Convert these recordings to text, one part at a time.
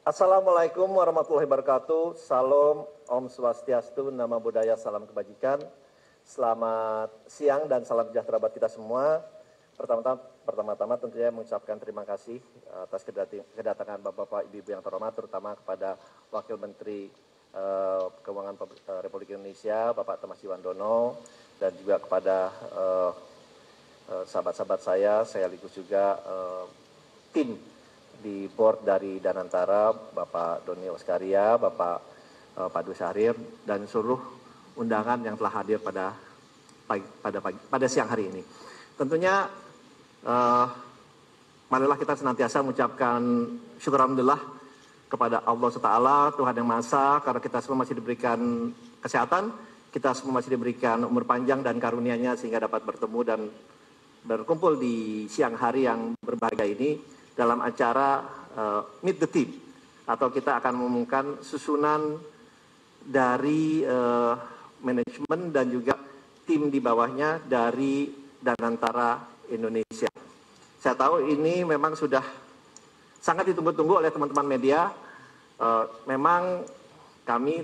Assalamualaikum warahmatullahi wabarakatuh. Salam, Om Swastiastu, Namo Buddhaya, salam kebajikan. Selamat siang dan salam sejahtera buat kita semua. Pertama-tama tentunya mengucapkan terima kasih atas kedatangan Bapak-Bapak, Ibu-Ibu yang terhormat, terutama kepada Wakil Menteri Keuangan Republik Indonesia, Bapak Thomas Yuwandono, dan juga kepada sahabat-sahabat saya sekaligus juga tim di board dari Danantara, Bapak Doni Oskaria, Bapak Padu Syahrir, dan seluruh undangan yang telah hadir pada siang hari ini. Tentunya marilah kita senantiasa mengucapkan syukur alhamdulillah kepada Allah SWT, Tuhan yang Maha Esa, karena kita semua masih diberikan kesehatan, kita semua masih diberikan umur panjang dan karunia-Nya sehingga dapat bertemu dan berkumpul di siang hari yang berbahagia ini dalam acara Meet the Team, atau kita akan mengumumkan susunan dari manajemen dan juga tim di bawahnya dari Danantara Indonesia. Saya tahu ini memang sudah sangat ditunggu-tunggu oleh teman-teman media. Memang kami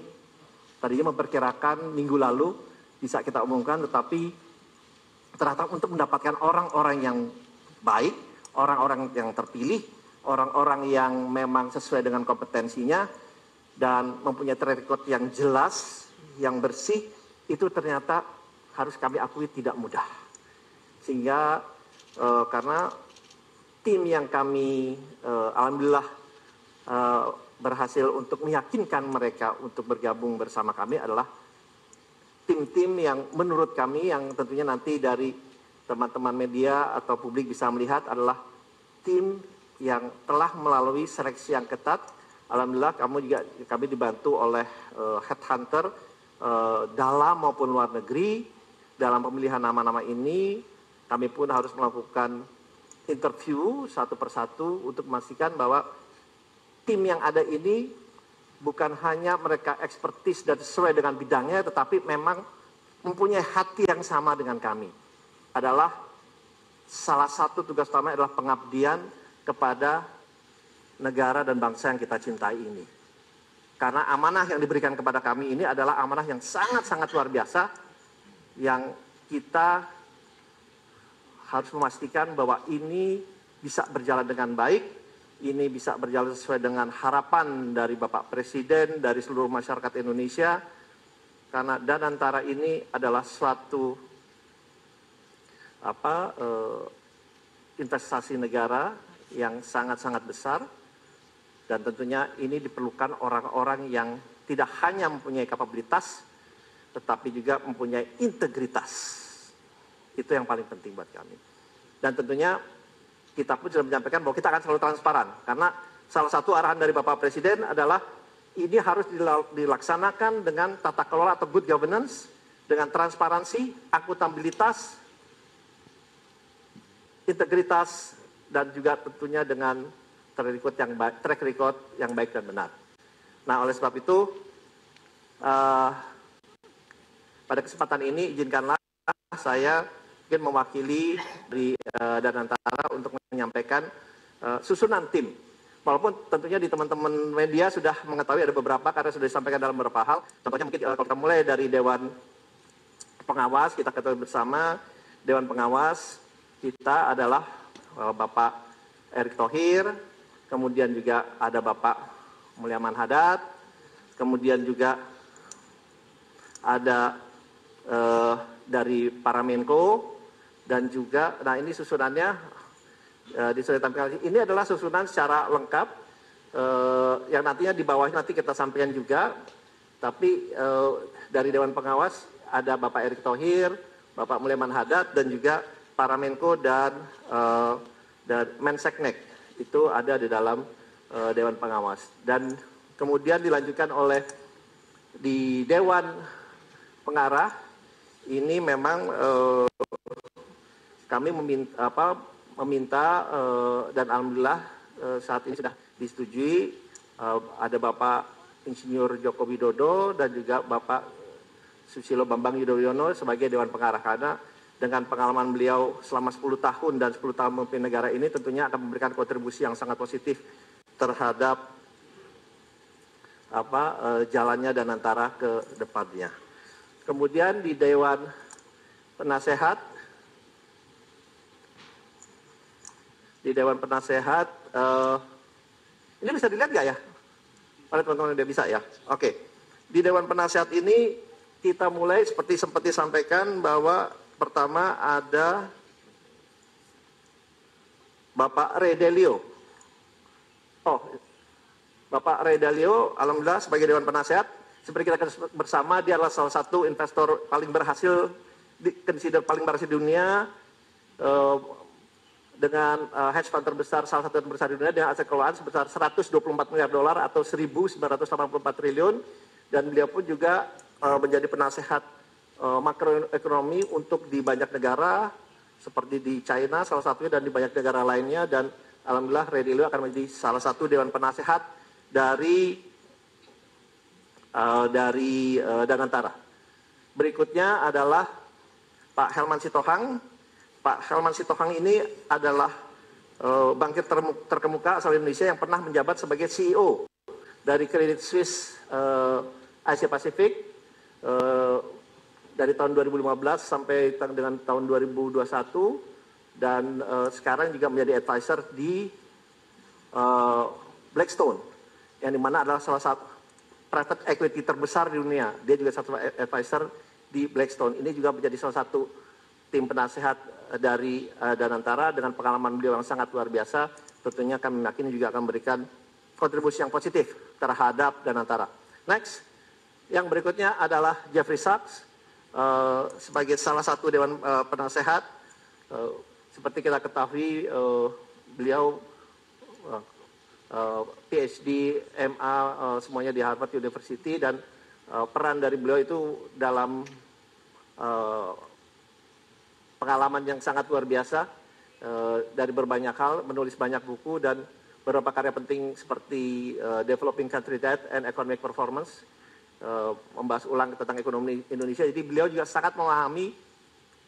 tadinya memperkirakan minggu lalu bisa kita umumkan, tetapi ternyata untuk mendapatkan orang-orang yang baik, orang-orang yang terpilih, orang-orang yang memang sesuai dengan kompetensinya dan mempunyai track record yang jelas, yang bersih, itu ternyata harus kami akui tidak mudah. Sehingga karena tim yang kami alhamdulillah berhasil untuk meyakinkan mereka untuk bergabung bersama kami adalah tim-tim yang menurut kami, yang tentunya nanti dari teman-teman media atau publik bisa melihat, adalah tim yang telah melalui seleksi yang ketat. Alhamdulillah kami dibantu oleh headhunter dalam maupun luar negeri. Dalam pemilihan nama-nama ini kami pun harus melakukan interview satu persatu untuk memastikan bahwa tim yang ada ini bukan hanya mereka ekspertis dan sesuai dengan bidangnya, tetapi memang mempunyai hati yang sama dengan kami. Adalah salah satu tugas utama adalah pengabdian kepada negara dan bangsa yang kita cintai ini. Karena amanah yang diberikan kepada kami ini adalah amanah yang sangat-sangat luar biasa, yang kita harus memastikan bahwa ini bisa berjalan dengan baik, ini bisa berjalan sesuai dengan harapan dari Bapak Presiden, dari seluruh masyarakat Indonesia, karena Danantara ini adalah suatu investasi negara yang sangat-sangat besar, dan tentunya ini diperlukan orang-orang yang tidak hanya mempunyai kapabilitas, tetapi juga mempunyai integritas. Itu yang paling penting buat kami. Dan tentunya kita pun sudah menyampaikan bahwa kita akan selalu transparan, karena salah satu arahan dari Bapak Presiden adalah ini harus dilaksanakan dengan tata kelola atau good governance, dengan transparansi, akuntabilitas, integritas, dan juga tentunya dengan track record yang baik dan benar. Nah, oleh sebab itu pada kesempatan ini izinkanlah saya mungkin mewakili dari Danantara untuk menyampaikan susunan tim. Walaupun tentunya di teman-teman media sudah mengetahui ada beberapa, karena sudah disampaikan dalam beberapa hal. Contohnya mungkin kalau kita mulai dari Dewan Pengawas, kita ketahui bersama Dewan Pengawas kita adalah Bapak Erick Thohir, kemudian juga ada Bapak Mulyaman Hadad, kemudian juga ada dari para Menko, dan juga, nah ini susunannya ini adalah susunan secara lengkap yang nantinya di bawahnya nanti kita sampaikan juga. Tapi dari Dewan Pengawas ada Bapak Erick Thohir, Bapak Mulyaman Hadad, dan juga para Menko dan Menseknek itu ada di dalam Dewan Pengawas. Dan kemudian dilanjutkan oleh di Dewan Pengarah, ini memang kami meminta dan alhamdulillah saat ini sudah disetujui, ada Bapak Insinyur Joko Widodo dan juga Bapak Susilo Bambang Yudhoyono sebagai Dewan Pengarah, karena dengan pengalaman beliau selama 10 tahun dan 10 tahun memimpin negara ini tentunya akan memberikan kontribusi yang sangat positif terhadap jalannya Danantara ke depannya. Kemudian di Dewan Penasehat, ini bisa dilihat nggak ya? Oleh teman-teman yang bisa ya? Oke. Di Dewan Penasehat ini kita mulai seperti sempat disampaikan bahwa pertama ada Bapak Ray Dalio. Bapak Ray Dalio, alhamdulillah sebagai Dewan Penasehat, seperti kita bersama, dia adalah salah satu investor paling berhasil, paling berhasil di dunia, dengan hedge fund terbesar, salah satu terbesar di dunia, dengan aset keuangan sebesar 124 miliar dolar atau 1.984 triliun, dan beliau pun juga menjadi penasehat makroekonomi untuk di banyak negara, seperti di China salah satunya dan di banyak negara lainnya, dan alhamdulillah Ray Dalio akan menjadi salah satu Dewan Penasehat dari Danantara. Berikutnya adalah Pak Helman Sitohang. Pak Helman Sitohang ini adalah bankir terkemuka asal Indonesia yang pernah menjabat sebagai CEO dari Credit Suisse Asia Pasifik dari tahun 2015 sampai dengan tahun 2021, dan sekarang juga menjadi advisor di Blackstone, yang dimana adalah salah satu private equity terbesar di dunia. Dia juga satu advisor di Blackstone. Ini juga menjadi salah satu tim penasehat dari Danantara dengan pengalaman beliau yang sangat luar biasa. Tentunya kami yakin juga akan memberikan kontribusi yang positif terhadap Danantara. Next, yang berikutnya adalah Jeffrey Sachs sebagai salah satu Dewan Penasehat. Seperti kita ketahui, beliau PhD, MA, semuanya di Harvard University, dan peran dari beliau itu dalam pengalaman yang sangat luar biasa dari berbanyak hal, menulis banyak buku dan beberapa karya penting seperti Developing Country Debt and Economic Performance, membahas ulang tentang ekonomi Indonesia. Jadi beliau juga sangat memahami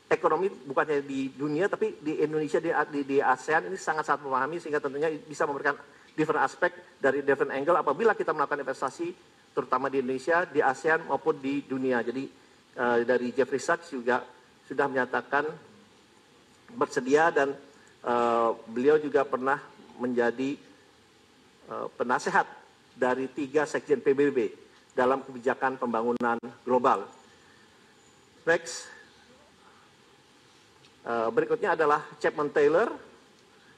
ekonomi bukannya di dunia tapi di Indonesia, di ASEAN ini sangat-sangat memahami, sehingga tentunya bisa memberikan different aspek dari different angle apabila kita melakukan investasi terutama di Indonesia, di ASEAN maupun di dunia. Jadi dari Jeffrey Sachs juga sudah menyatakan bersedia, dan beliau juga pernah menjadi penasehat dari 3 sekjen PBB dalam kebijakan pembangunan global. Next, berikutnya adalah Chapman Taylor.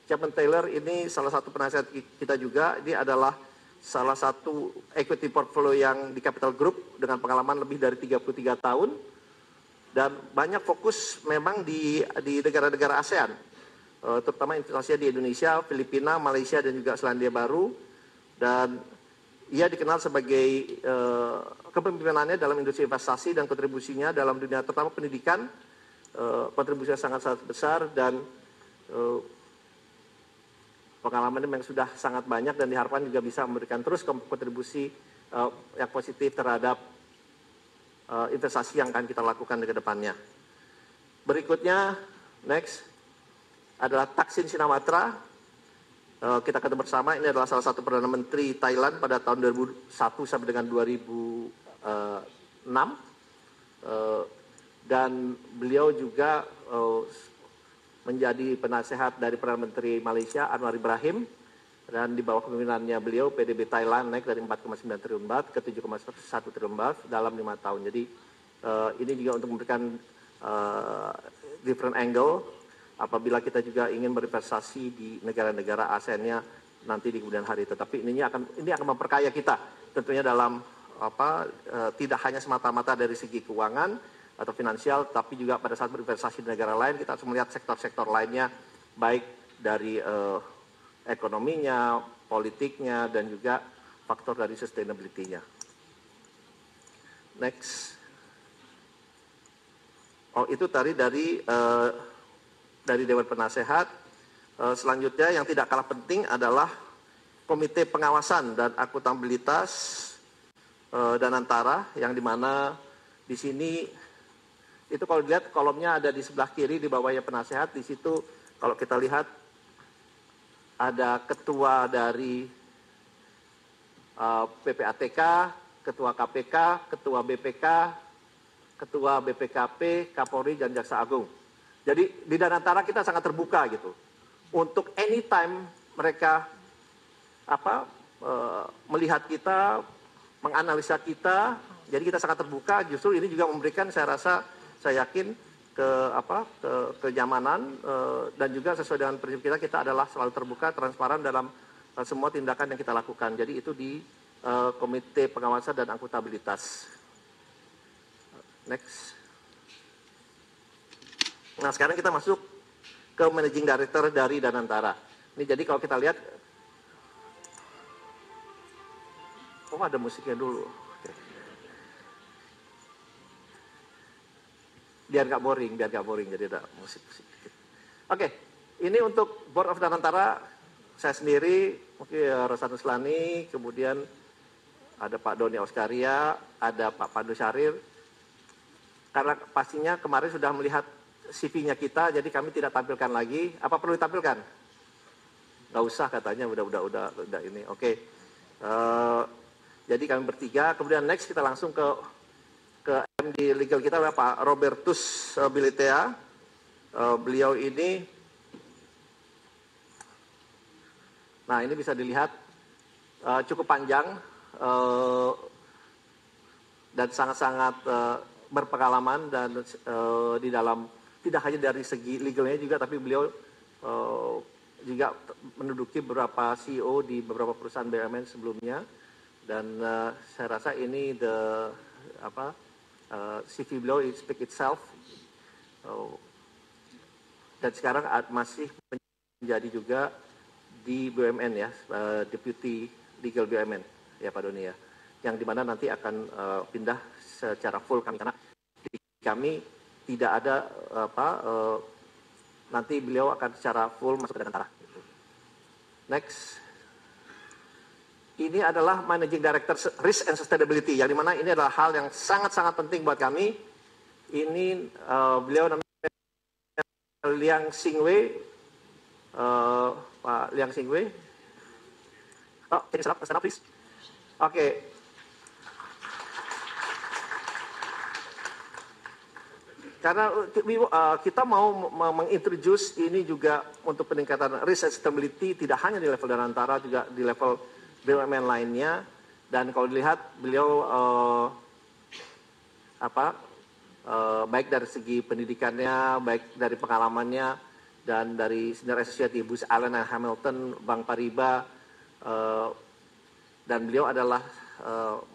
Chapman Taylor ini salah satu penasehat kita juga. Ini adalah salah satu equity portfolio yang di Capital Group dengan pengalaman lebih dari 33 tahun. Dan banyak fokus memang di negara-negara ASEAN, terutama investasinya di Indonesia, Filipina, Malaysia, dan juga Selandia Baru. Dan ia dikenal sebagai kepemimpinannya dalam industri investasi dan kontribusinya dalam dunia terutama pendidikan, kontribusinya sangat-sangat besar, dan pengalamannya memang sudah sangat banyak, dan diharapkan juga bisa memberikan terus kontribusi yang positif terhadap investasi yang akan kita lakukan ke depannya. Berikutnya, next, adalah Thaksin Shinawatra. Kita ketemu bersama, ini adalah salah satu Perdana Menteri Thailand pada tahun 2001 sampai dengan 2006. Dan beliau juga menjadi penasehat dari Perdana Menteri Malaysia Anwar Ibrahim, dan di bawah kepemimpinannya beliau PDB Thailand naik dari 4,9 triliun baht ke 7,1 triliun baht dalam 5 tahun. Jadi ini juga untuk memberikan different angle apabila kita juga ingin berinvestasi di negara-negara ASEAN-nya nanti di kemudian hari. Tetapi ini akan memperkaya kita tentunya dalam tidak hanya semata-mata dari segi keuangan atau finansial, tapi juga pada saat berinvestasi di negara lain kita harus melihat sektor-sektor lainnya, baik dari ekonominya, politiknya, dan juga faktor dari sustainability-nya. Next. Itu tadi dari Dewan Penasehat. Selanjutnya yang tidak kalah penting adalah Komite Pengawasan dan Akuntabilitas Danantara, yang dimana di sini itu kalau dilihat kolomnya ada di sebelah kiri di bawahnya penasehat. Di situ kalau kita lihat ada ketua dari PPATK, Ketua KPK, Ketua BPK, Ketua BPKP, Kapolri, dan Jaksa Agung. Jadi di Danantara kita sangat terbuka gitu. Untuk anytime mereka melihat kita, menganalisa kita, jadi kita sangat terbuka. Justru ini juga memberikan, saya rasa, saya yakin kenyamanan dan juga sesuai dengan prinsip kita adalah selalu terbuka, transparan dalam semua tindakan yang kita lakukan. Jadi itu di Komite Pengawasan dan Akuntabilitas. Next. Nah, sekarang kita masuk ke Managing Director dari Danantara. Ini jadi kalau kita lihat, ada musiknya dulu. Oke. Biar nggak boring, jadi ada musik. Oke, ini untuk Board of Danantara, saya sendiri, mungkin Rosanus Lani, kemudian ada Pak Doni Oskaria, ada Pak Pandu Syahrir. Karena pastinya kemarin sudah melihat CV-nya kita, jadi kami tidak tampilkan lagi. Apa perlu ditampilkan? Nggak usah katanya, udah ini. Oke. Jadi kami bertiga. Kemudian next kita langsung ke MD legal kita, Pak Robertus Bilitea. Beliau ini, nah ini bisa dilihat cukup panjang dan sangat-sangat berpengalaman dan di dalam tidak hanya dari segi legalnya juga, tapi beliau juga menduduki beberapa CEO di beberapa perusahaan BUMN sebelumnya, dan saya rasa ini CV beliau speak itself, dan sekarang masih menjadi juga di BUMN ya, Deputy Legal BUMN ya Pak Doni ya, yang dimana nanti akan pindah secara full karena di kami tidak ada nanti beliau akan secara full masuk ke Danantara. Next, ini adalah Managing Director Risk and Sustainability, yang dimana ini adalah hal yang sangat-sangat penting buat kami. Ini beliau namanya Liang Xingwei, Pak Liang Xingwei. Oh, can you stand up please? Oke. Karena kita mau mengintroduce ini juga untuk peningkatan risk and sustainability, tidak hanya di level Danantara, juga di level BUMN lainnya. Dan kalau dilihat beliau baik dari segi pendidikannya, baik dari pengalamannya, dan dari senior associate di Booz Allen and Hamilton, Bank Paribas, dan beliau adalah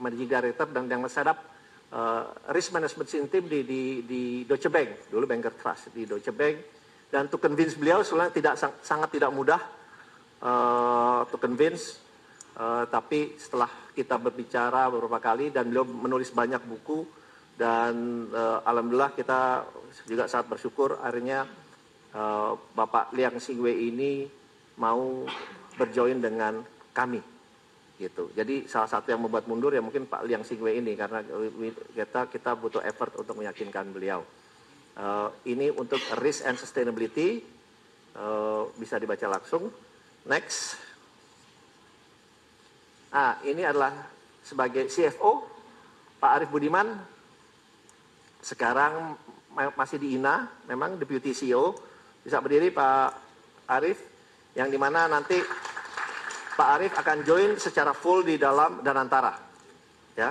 managing director dan yang set-up risk management team di Deutsche Bank, dulu Banker Trust di Deutsche Bank, dan to convince beliau sebenarnya sangat tidak mudah to convince, tapi setelah kita berbicara beberapa kali dan beliau menulis banyak buku, dan alhamdulillah kita juga sangat bersyukur akhirnya Bapak Liang Xingwei ini mau berjoin dengan kami. Gitu. Jadi salah satu yang membuat mundur ya mungkin Pak Liang Xingwei ini, karena kita butuh effort untuk meyakinkan beliau. Ini untuk risk and sustainability, bisa dibaca langsung. Next. Ini adalah sebagai CFO Pak Arief Budiman, sekarang masih di INA, memang Deputy CEO. Bisa berdiri Pak Arief, yang dimana nanti Pak Arief akan join secara full di dalam Danantara, ya.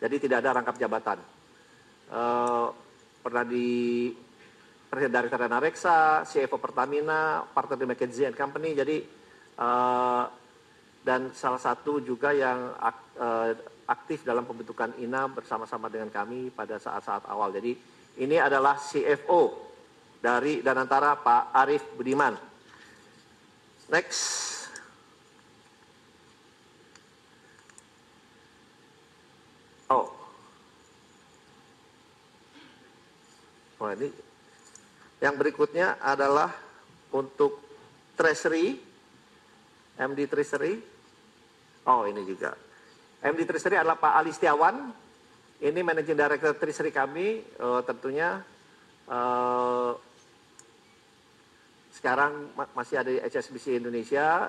Jadi tidak ada rangkap jabatan. Pernah di Presiden Director Dana Reksa, CFO Pertamina, partner di McKinsey & Company. Jadi dan salah satu juga yang aktif dalam pembentukan INA bersama-sama dengan kami pada saat-saat awal. Jadi ini adalah CFO dari Danantara, Pak Arief Budiman. Next. Ini yang berikutnya adalah untuk Treasury, MD Treasury. Ini juga. MD Treasury adalah Pak Ali Setiawan. Ini Managing Director Treasury kami, tentunya sekarang masih ada di HSBC Indonesia.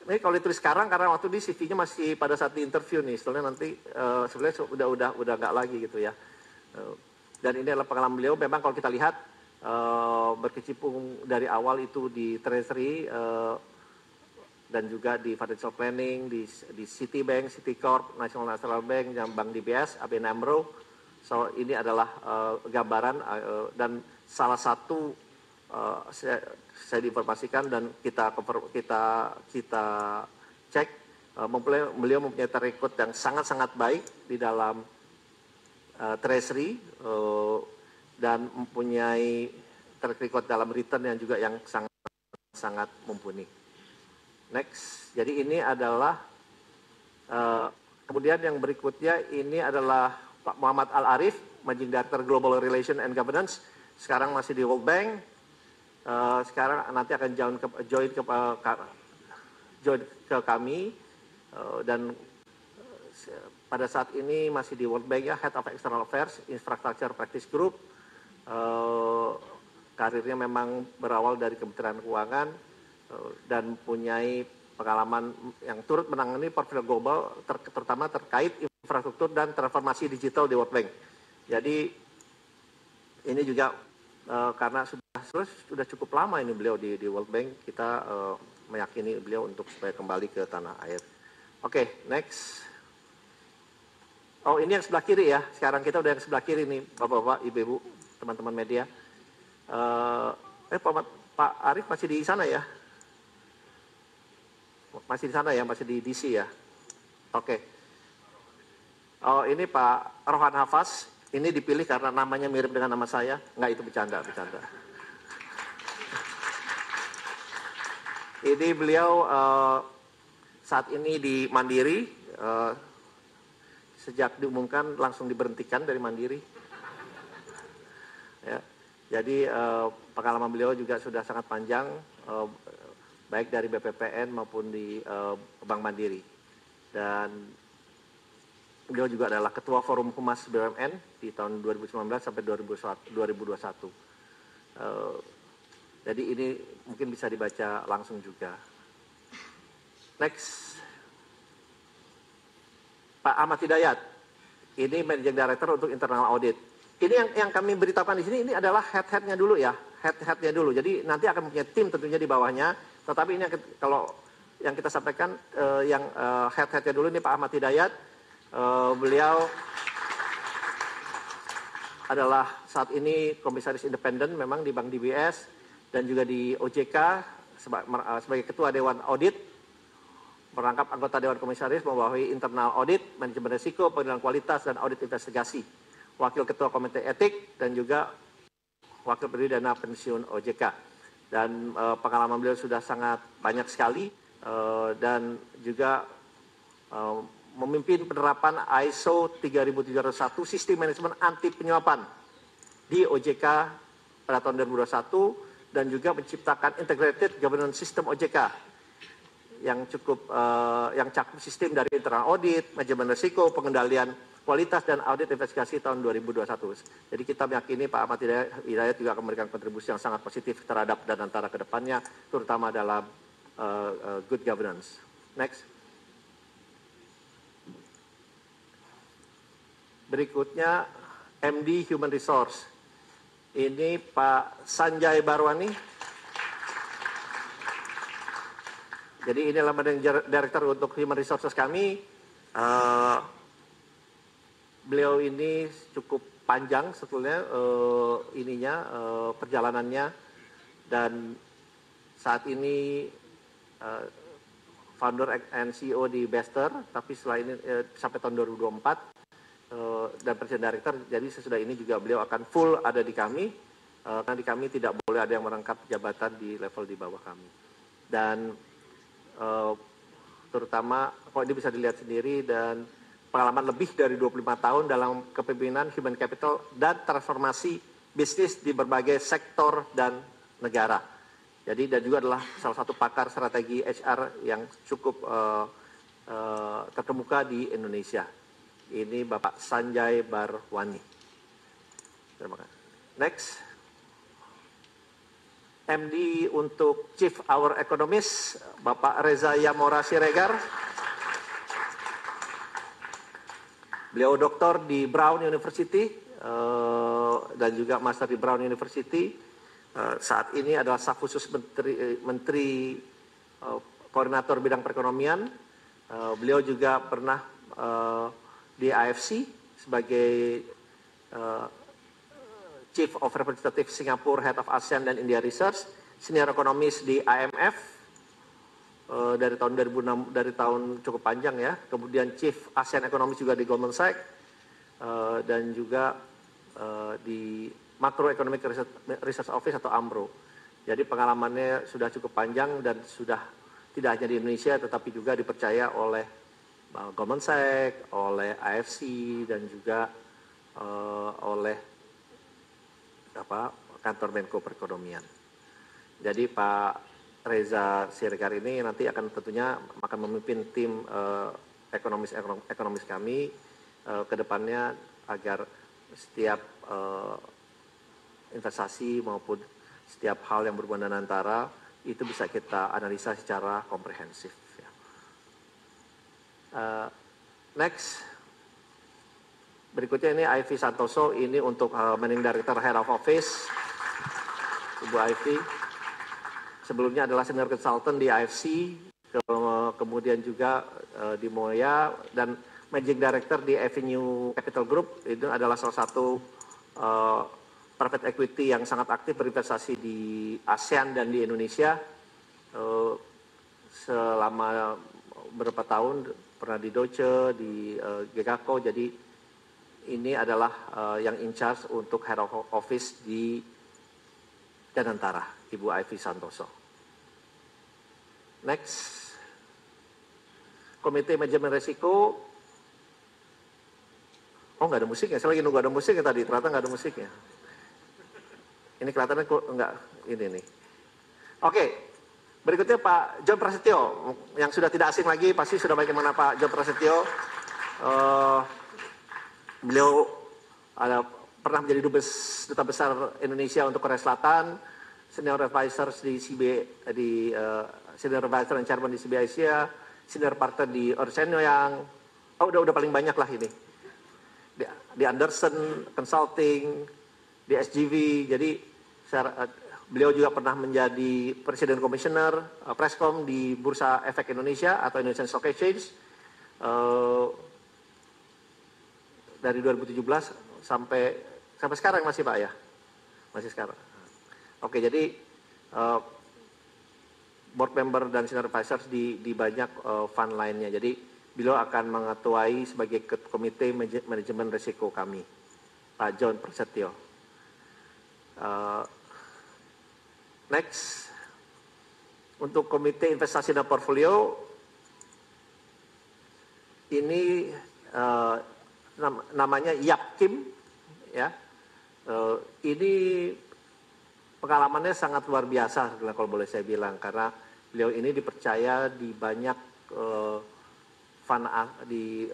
ini kalau ditulis sekarang karena waktu di CV-nya masih pada saat di interview nih, sebenarnya nanti sebenarnya udah nggak lagi gitu ya. Dan ini adalah pengalaman beliau. Memang kalau kita lihat berkecimpung dari awal itu di Treasury dan juga di financial planning, di Citibank, Citicorp, National Bank, dan Bank DBS, ABN AMRO. So ini adalah gambaran dan salah satu saya diinformasikan dan kita cek beliau mempunyai track record yang sangat-sangat baik di dalam Treasury dan mempunyai track record dalam return yang juga yang sangat mumpuni. Next, jadi ini adalah kemudian yang berikutnya ini adalah Pak Muhammad Al-Arif, Managing Director Global Relation and Governance, sekarang masih di World Bank, sekarang nanti akan join ke kami dan pada saat ini masih di World Bank ya, Head of External Affairs, Infrastructure Practice Group. Karirnya memang berawal dari Kementerian Keuangan dan mempunyai pengalaman yang turut menangani portfolio global terutama terkait infrastruktur dan transformasi digital di World Bank. Jadi ini juga karena sudah cukup lama ini beliau di World Bank, kita meyakini beliau untuk supaya kembali ke tanah air. Oke, next. Oh, ini yang sebelah kiri ya. Sekarang kita udah yang sebelah kiri nih, Bapak-bapak, Ibu-ibu, teman-teman media. Pak Arif masih di sana ya? Masih di sana ya, masih di DC ya? Oke. Oh, ini Pak Rohan Hafaz. Ini dipilih karena namanya mirip dengan nama saya. Enggak, itu bercanda. Ini beliau saat ini di Mandiri. Sejak diumumkan langsung diberhentikan dari Mandiri. Ya, jadi pengalaman beliau juga sudah sangat panjang, baik dari BPPN maupun di Bank Mandiri. Dan beliau juga adalah Ketua Forum Humas BUMN di tahun 2019 sampai 2021. Jadi ini mungkin bisa dibaca langsung juga. Next. Pak Ahmad Hidayat, ini Managing Director untuk Internal Audit. Ini yang kami beritahukan di sini, ini adalah head-headnya dulu ya, head-headnya dulu. Jadi nanti akan punya tim tentunya di bawahnya, tetapi ini kalau yang kita sampaikan, yang head-headnya dulu ini Pak Ahmad Hidayat, beliau adalah saat ini komisaris independen memang di Bank DBS dan juga di OJK sebagai Ketua Dewan Audit. Merangkap anggota Dewan Komisaris membawahi internal audit, manajemen risiko, penilaian kualitas, dan audit investigasi. Wakil Ketua Komite Etik, dan juga Wakil Pendiri Dana Pensiun OJK. Dan pengalaman beliau sudah sangat banyak sekali, dan juga memimpin penerapan ISO 33301 Sistem Manajemen Anti Penyuapan di OJK pada tahun 2021, dan juga menciptakan Integrated Governance System OJK, yang cakup sistem dari internal audit, manajemen risiko, pengendalian kualitas, dan audit investigasi tahun 2021. Jadi kita meyakini Pak Ahmad Hidayat juga akan memberikan kontribusi yang sangat positif terhadap dan antara ke depannya, terutama dalam good governance. Next. Berikutnya MD Human Resource. Ini Pak Sanjay Barwani. Jadi ini adalah Managing Director untuk Human Resources kami. Beliau ini cukup panjang sebetulnya perjalanannya, dan saat ini founder and CEO di Bester, tapi setelah ini sampai tahun 2024 dan Presiden Director. Jadi sesudah ini juga beliau akan full ada di kami, karena di kami tidak boleh ada yang merangkap jabatan di level di bawah kami. Dan terutama kalau ini bisa dilihat sendiri, dan pengalaman lebih dari 25 tahun dalam kepemimpinan human capital dan transformasi bisnis di berbagai sektor dan negara. Jadi dan juga adalah salah satu pakar strategi HR yang cukup terkemuka di Indonesia. Ini Bapak Sanjay Barwani. Terima kasih. Next. MD untuk Chief Our Economist, Bapak Reza Yamora Siregar. Beliau doktor di Brown University dan juga master di Brown University. Saat ini adalah staf khusus Menteri Koordinator Bidang Perekonomian. Beliau juga pernah di AFC sebagai Chief of Representative Singapore, Head of ASEAN dan India Research, Senior Economist di IMF dari tahun 2006, dari tahun cukup panjang ya. Kemudian Chief ASEAN Economist juga di Goldman Sachs dan juga di Macroeconomic Research Office atau AMRO. Jadi pengalamannya sudah cukup panjang dan sudah tidak hanya di Indonesia tetapi juga dipercaya oleh Goldman Sachs, oleh AFC dan juga oleh kantor Menko Perekonomian. Jadi Pak Reza Siregar ini nanti akan tentunya akan memimpin tim ekonomis kami ke depannya agar setiap investasi maupun setiap hal yang berhubungan dengan antara itu bisa kita analisa secara komprehensif. Next. Berikutnya ini Ivy Santoso, ini untuk Managing Director Head of Office, Ibu Ivy. Sebelumnya adalah Senior Consultant di IFC, kemudian juga di Moya, dan Managing Director di Avenue Capital Group. Itu adalah salah satu private equity yang sangat aktif berinvestasi di ASEAN dan di Indonesia. Selama beberapa tahun, pernah di Deutsche, di Gegaco, jadi ini adalah yang in charge untuk Head of Office di Danantara, Ibu Ivy Santoso. Next. Komite Manajemen Risiko. Oh, nggak ada musiknya. Saya lagi nunggu ada musiknya tadi. Ternyata nggak ada musiknya. Ini kelihatannya kok nggak ini nih. Oke. Berikutnya Pak John Prasetyo. Yang sudah tidak asing lagi, pasti sudah bagaimana Pak John Prasetyo. Beliau pernah menjadi Duta Besar Indonesia untuk Korea Selatan, Senior Advisor di Senior Advisor dan Chairman di CB Asia, Senior Partner di Ernst & Young. Oh, udah paling banyak lah ini. Di Anderson Consulting, di SGV. Jadi beliau juga pernah menjadi Presiden Komisioner Prescom di Bursa Efek Indonesia atau Indonesian Stock Exchange. Dari 2017 sampai sekarang masih Pak ya? Masih sekarang. Oke, jadi board member dan senior advisors di banyak fund lainnya. Jadi beliau akan mengetuai sebagai komite manajemen risiko kami, Pak John Prasetyo. Next, untuk komite investasi dan portfolio ini namanya Yap Kim, ya. Ini pengalamannya sangat luar biasa kalau boleh saya bilang, karena beliau ini dipercaya di banyak fund di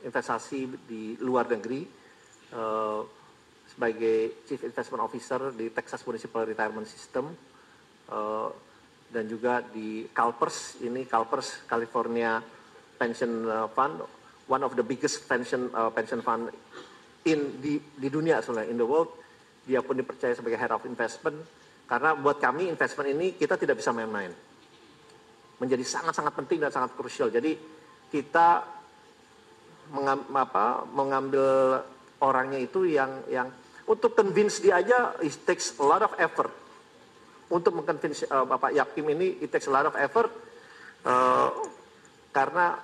investasi di luar negeri sebagai Chief Investment Officer di Texas Municipal Retirement System dan juga di CalPERS, ini CalPERS California Pension Fund, one of the biggest pension fund di dunia sebenarnya, in the world. Dia pun dipercaya sebagai Head of Investment, karena buat kami investment ini kita tidak bisa main-main. Menjadi sangat-sangat penting dan sangat krusial. Jadi kita mengambil orangnya itu yang untuk convince dia aja, it takes a lot of effort. Untuk mengconvince Bapak Yap Kim ini, it takes a lot of effort, karena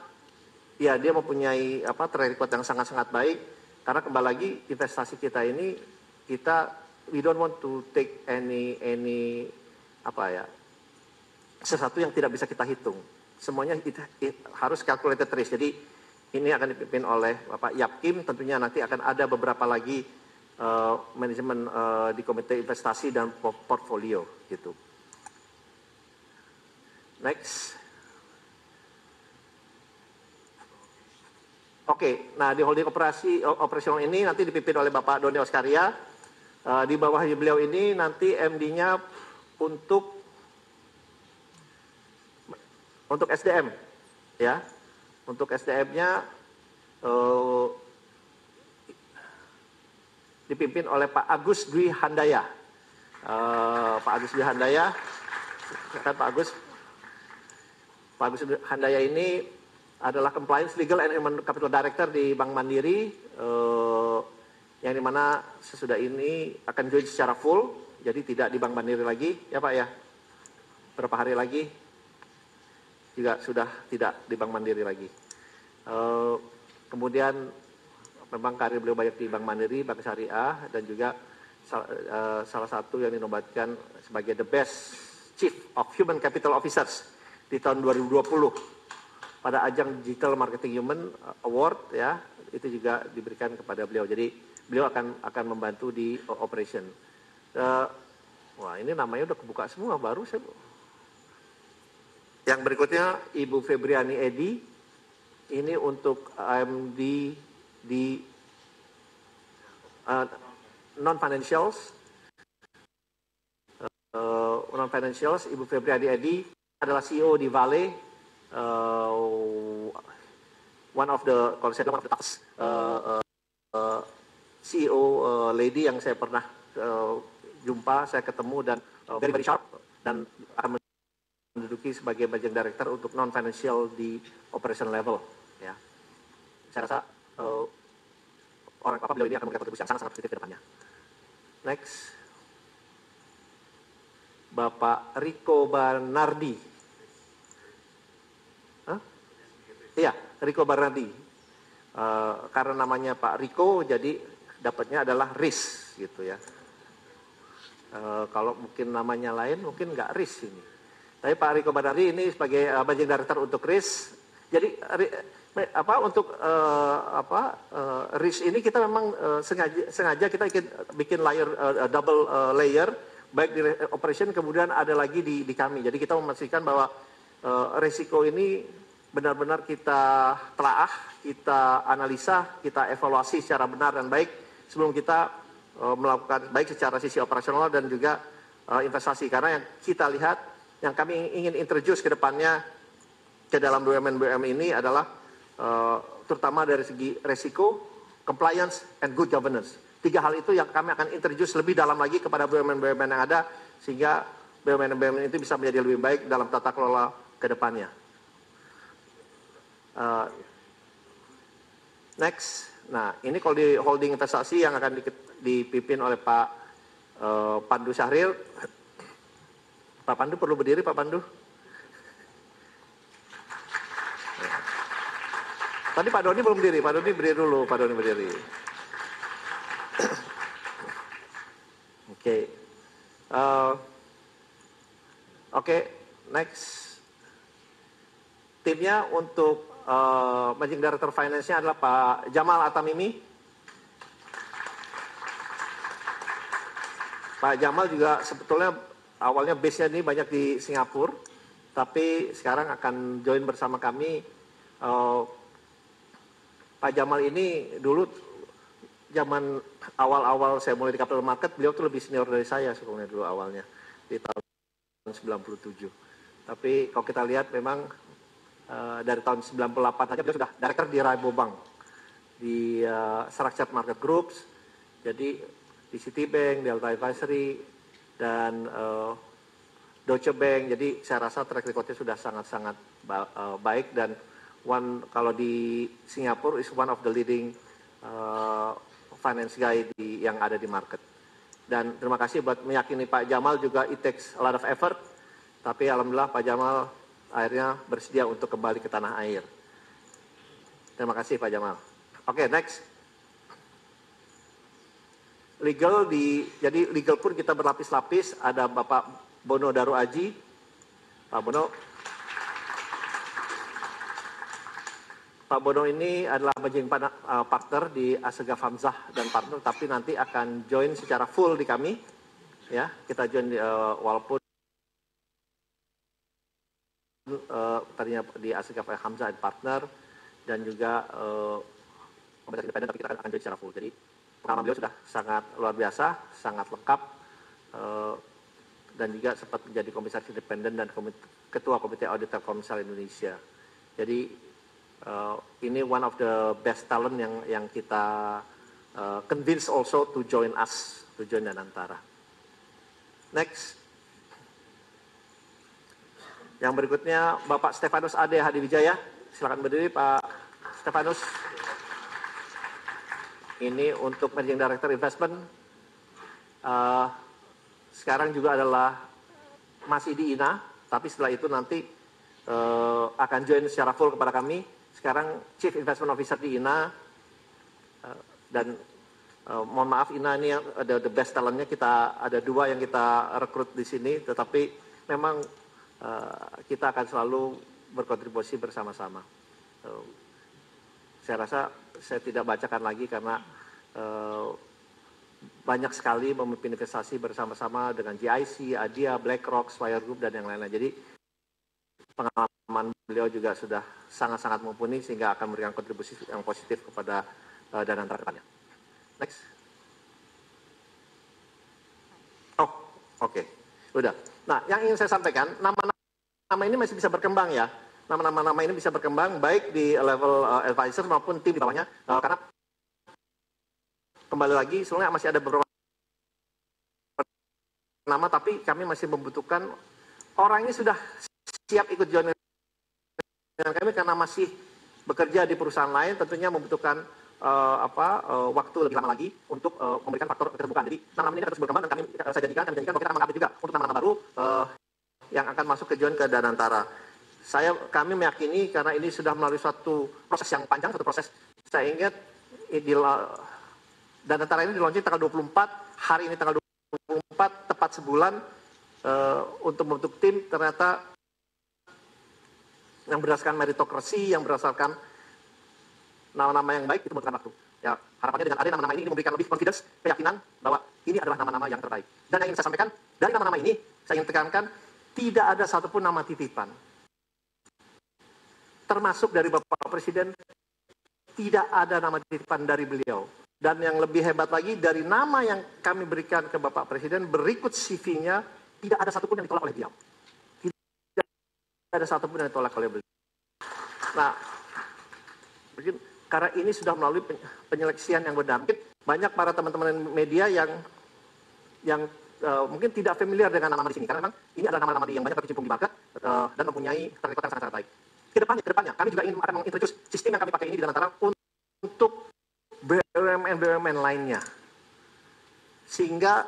ya dia mempunyai track record yang sangat-sangat baik. Karena kembali lagi investasi kita ini, we don't want to take any sesuatu yang tidak bisa kita hitung. Semuanya harus calculated risk. Jadi ini akan dipimpin oleh Bapak Yap Kim. Tentunya nanti akan ada beberapa lagi manajemen di komite investasi dan portfolio gitu. Next. Oke, nah di holding operasional ini nanti dipimpin oleh Bapak Doni Oskaria. Di bawah beliau ini nanti MD-nya untuk SDM, ya. Untuk SDM-nya dipimpin oleh Pak Agus Dwi Handaya. Pak Agus Dwi Handaya, kan Pak Agus Dwi Handaya ini adalah Compliance Legal and Human Capital Director di Bank Mandiri, yang dimana sesudah ini akan join secara full, jadi tidak di Bank Mandiri lagi, ya Pak ya. Berapa hari lagi juga sudah tidak di Bank Mandiri lagi. Kemudian memang karir beliau banyak di Bank Mandiri, Bank Syariah, dan juga salah satu yang dinobatkan sebagai the best Chief of Human Capital Officers di tahun 2020 pada ajang Digital Marketing Human Award, ya, itu juga diberikan kepada beliau. Jadi beliau akan membantu di operation. Wah, ini namanya udah kebuka semua, baru saya. Yang berikutnya Ibu Febriani Edi, ini untuk AMD di non-financials. Non-financials, Ibu Febriani Edi adalah CEO di Vale, one of the CEO lady yang saya pernah jumpa, saya ketemu, dan very sharp, dan akan menduduki sebagai managing director untuk non-financial di operation level, ya. Saya rasa orang apa beliau ini akan memberikan kontribusi yang sangat positif ke depannya. Next, Bapak Riko Barnardi. Iya, Riko Barnardi. Karena namanya Pak Riko, jadi dapatnya adalah RIS, gitu ya. Kalau mungkin namanya lain, mungkin nggak RIS ini. Tapi Pak Riko Barnardi ini sebagai managing director untuk RIS. Jadi RIS ini kita memang sengaja kita bikin layer, double layer, baik di operation, kemudian ada lagi di kami. Jadi kita memastikan bahwa resiko ini benar-benar kita telaah, kita analisa, kita evaluasi secara benar dan baik sebelum kita melakukan baik secara sisi operasional dan juga investasi. Karena yang kita lihat, yang kami ingin introduce ke depannya ke dalam BUMN-BUMN ini adalah terutama dari segi resiko, compliance, and good governance. 3 hal itu yang kami akan introduce lebih dalam lagi kepada BUMN-BUMN yang ada, sehingga BUMN-BUMN itu bisa menjadi lebih baik dalam tata kelola ke depannya. Next, nah ini kalau di holding investasi yang akan dipimpin oleh Pak Pandu Syahril. Pak Pandu perlu berdiri, Pak Pandu. Tadi Pak Doni belum berdiri, Pak Doni berdiri dulu, Pak Doni berdiri. Oke, next. Timnya untuk Managing Director Finance-nya adalah Pak Jamal Atamimi. Pak Jamal juga sebetulnya awalnya base-nya ini banyak di Singapura, tapi sekarang akan join bersama kami. Pak Jamal ini dulu zaman awal-awal saya mulai di capital market, beliau tuh lebih senior dari saya sebetulnya dulu awalnya di tahun 97. Tapi kalau kita lihat memang dari tahun 98 aja beliau sudah director di Rabobank, di Structured Market Groups, jadi di Citibank, Delta Advisory, dan Deutsche Bank. Jadi saya rasa track record-nya sudah sangat-sangat baik, dan kalau di Singapura is one of the leading finance guy yang ada di market. Dan terima kasih buat meyakini Pak Jamal juga, it takes a lot of effort, tapi alhamdulillah Pak Jamal akhirnya bersedia untuk kembali ke tanah air. Terima kasih Pak Jamal. Oke, next. Jadi legal pun kita berlapis-lapis. Ada Bapak Bono Daru Aji. Pak Bono. Pak Bono ini adalah managing partner di Assegaf Hamzah dan partner, tapi nanti akan join secara full di kami. Ya, kita join walaupun tadinya di Assegaf Hamzah dan partner, dan juga independen, tapi kita akan join secara full. Jadi pengalaman beliau sudah sangat luar biasa, sangat lengkap, dan juga sempat menjadi komisaris independen dan ketua Komite Audit Telkomsel Indonesia. Jadi ini one of the best talent yang kita convince also to join us, to join Danantara. Next. Yang berikutnya Bapak Stefanus Ade Hadiwijaya. Silakan berdiri Pak Stefanus. Ini untuk Managing Director Investment. Sekarang juga adalah masih di INA, tapi setelah itu nanti akan join secara full kepada kami. Sekarang Chief Investment Officer di INA, dan mohon maaf INA ini ada the best talentnya, kita ada 2 yang kita rekrut di sini, tetapi memang kita akan selalu berkontribusi bersama-sama. Saya rasa saya tidak bacakan lagi karena banyak sekali memimpin investasi bersama-sama dengan GIC, Adia, BlackRock, Swire Group, dan yang lain-lain. Jadi pengalaman beliau juga sudah sangat-sangat mumpuni sehingga akan memberikan kontribusi yang positif kepada Danantara kedepannya. Next. Oh, oke. Udah. Nah, yang ingin saya sampaikan, nama-nama ini masih bisa berkembang ya. Nama-nama ini bisa berkembang baik di level advisor maupun tim di bawahnya, karena kembali lagi sebenarnya masih ada beberapa nama, tapi kami masih membutuhkan orang ini sudah siap ikut join dengan kami karena masih bekerja di perusahaan lain, tentunya membutuhkan waktu lebih lama lagi untuk memberikan faktor keterbukaan. Jadi nama ini terus berkembang dan kami janjikan bahwa kita akan mengupdate juga untuk nama-nama baru yang akan masuk ke join ke Danantara. Kami meyakini karena ini sudah melalui suatu proses yang panjang, suatu proses. Saya ingat Danantara ini di-launching tanggal 24, hari ini tanggal 24, tepat sebulan untuk membentuk tim. Ternyata yang berdasarkan meritokrasi, yang berdasarkan nama-nama yang baik, itu membutuhkan waktu. Ya, harapannya dengan ada nama-nama ini memberikan lebih confidence, keyakinan bahwa ini adalah nama-nama yang terbaik. Dan yang ingin saya sampaikan, dari nama-nama ini, saya ingin tekankan, tidak ada satupun nama titipan. Termasuk dari Bapak Presiden, tidak ada nama titipan dari beliau. Dan yang lebih hebat lagi, dari nama yang kami berikan ke Bapak Presiden, berikut CV-nya, tidak ada satupun yang ditolak oleh beliau. Tidak ada satupun yang ditolak oleh beliau. Nah, karena ini sudah melalui penyeleksian yang benar. Mungkin banyak para teman-teman media yang mungkin tidak familiar dengan nama-nama di sini. Karena memang ini adalah nama-nama yang banyak berkecimpung di market dan mempunyai track record yang sangat-sangat baik. Kedepannya, kami juga ingin mengintroduce sistem yang kami pakai ini di Danantara untuk BUMN lainnya. Sehingga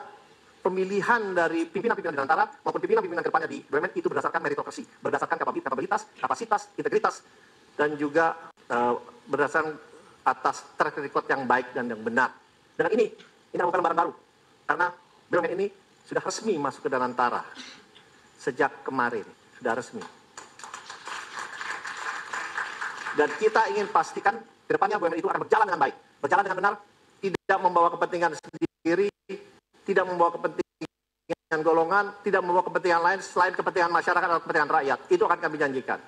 pemilihan dari pimpinan-pimpinan di Danantara maupun pimpinan-pimpinan kedepannya di BUMN itu berdasarkan meritokrasi, berdasarkan kapabilitas, kapasitas, integritas, dan juga berdasarkan atas track record yang baik dan yang benar. Dan ini bukan lembaran baru, karena BUMN ini sudah resmi masuk ke Danantara sejak kemarin, sudah resmi. Dan kita ingin pastikan ke depannya BUMN itu akan berjalan dengan baik, berjalan dengan benar, tidak membawa kepentingan sendiri, tidak membawa kepentingan golongan, tidak membawa kepentingan lain selain kepentingan masyarakat atau kepentingan rakyat. Itu akan kami janjikan.